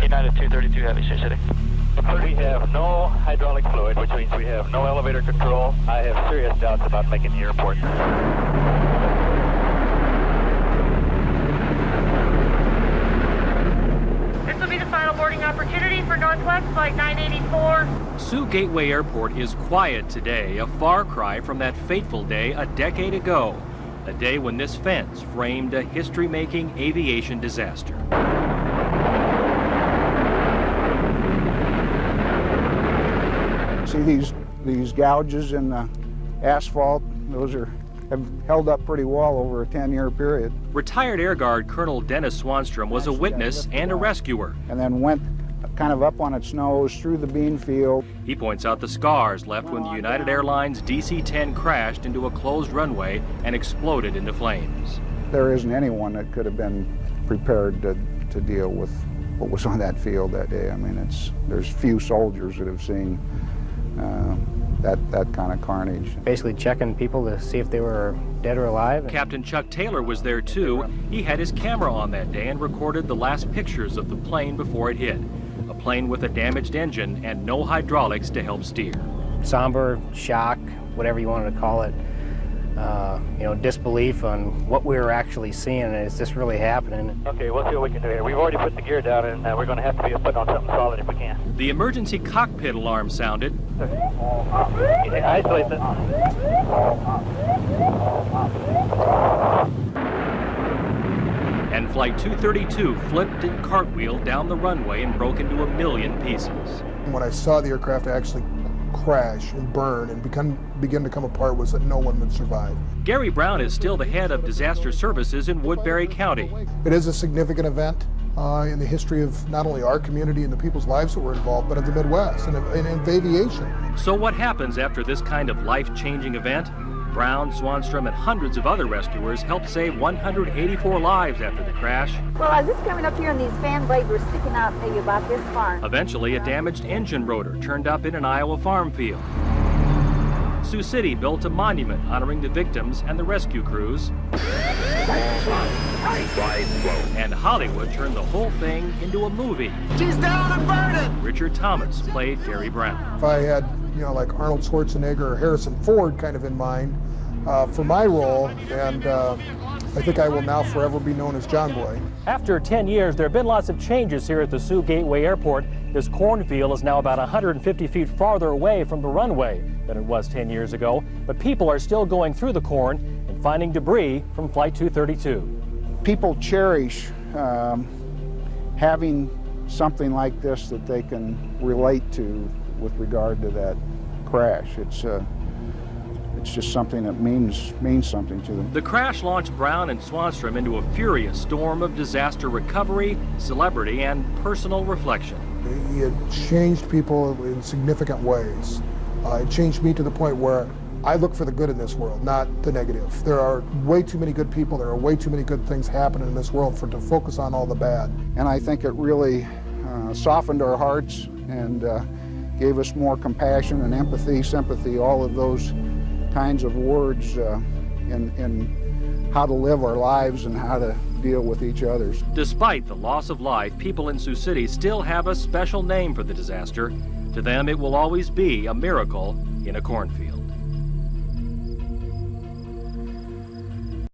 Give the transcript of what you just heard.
United 232 Heavy, Sioux City. We have no hydraulic fluid, which means we have no elevator control. I have serious doubts about making the airport. This will be the final boarding opportunity for Northwest Flight 984. Sioux Gateway Airport is quiet today, a far cry from that fateful day a decade ago. A day when this fence framed a history-making aviation disaster. See these gouges in the asphalt? Those have held up pretty well over a 10-year period. Retired Air Guard Colonel Dennis Swanstrom was a witness and a rescuer. And then went kind of up on its nose through the bean field. He points out the scars left when the United Airlines DC-10 crashed into a closed runway and exploded into flames. There isn't anyone that could have been prepared to deal with what was on that field that day. I mean, there's few soldiers that have seen that kind of carnage. Basically checking people to see if they were dead or alive. Captain Chuck Taylor was there too. He had his camera on that day and recorded the last pictures of the plane before it hit. A plane with a damaged engine and no hydraulics to help steer. Somber, shock, whatever you wanted to call it. Disbelief on what we were actually seeing, and is this really happening? Okay, we'll see what we can do here. We've already put the gear down, and we're going to have to be put on something solid if we can. The emergency cockpit alarm sounded. Isolate this. And Flight 232 flipped and cartwheeled down the runway and broke into a million pieces. When I saw the aircraft actually crash and burn and begin to come apart, was that no one would survive. Gary Brown is still the head of disaster services in Woodbury County. It is a significant event in the history of not only our community and the people's lives that were involved, but of the Midwest and of aviation. So what happens after this kind of life-changing event? Brown, Swanstrom, and hundreds of other rescuers helped save 184 lives after the crash. Well, I was just coming up here and these fan blades were sticking out maybe about this far. Eventually, a damaged engine rotor turned up in an Iowa farm field. Sioux City built a monument honoring the victims and the rescue crews. And Hollywood turned the whole thing into a movie. She's down and burning! Richard Thomas played Gary Brown. If I had, like Arnold Schwarzenegger or Harrison Ford kind of in mind for my role, and I think I will now forever be known as John Boy. After 10 years, there have been lots of changes here at the Sioux Gateway Airport. This cornfield is now about 150 feet farther away from the runway than it was 10 years ago, but people are still going through the corn and finding debris from Flight 232. People cherish having something like this that they can relate to with regard to that crash. It's just something that means something to them. The crash launched Brown and Swanstrom into a furious storm of disaster recovery, celebrity, and personal reflection. It changed people in significant ways. It changed me to the point where I look for the good in this world, not the negative. There are way too many good people, there are way too many good things happening in this world to focus on all the bad. And I think it really softened our hearts and gave us more compassion and empathy, sympathy, all of those kinds of words in how to live our lives and how to deal with each other's. Despite the loss of life, people in Sioux City still have a special name for the disaster. To them, it will always be a miracle in a cornfield.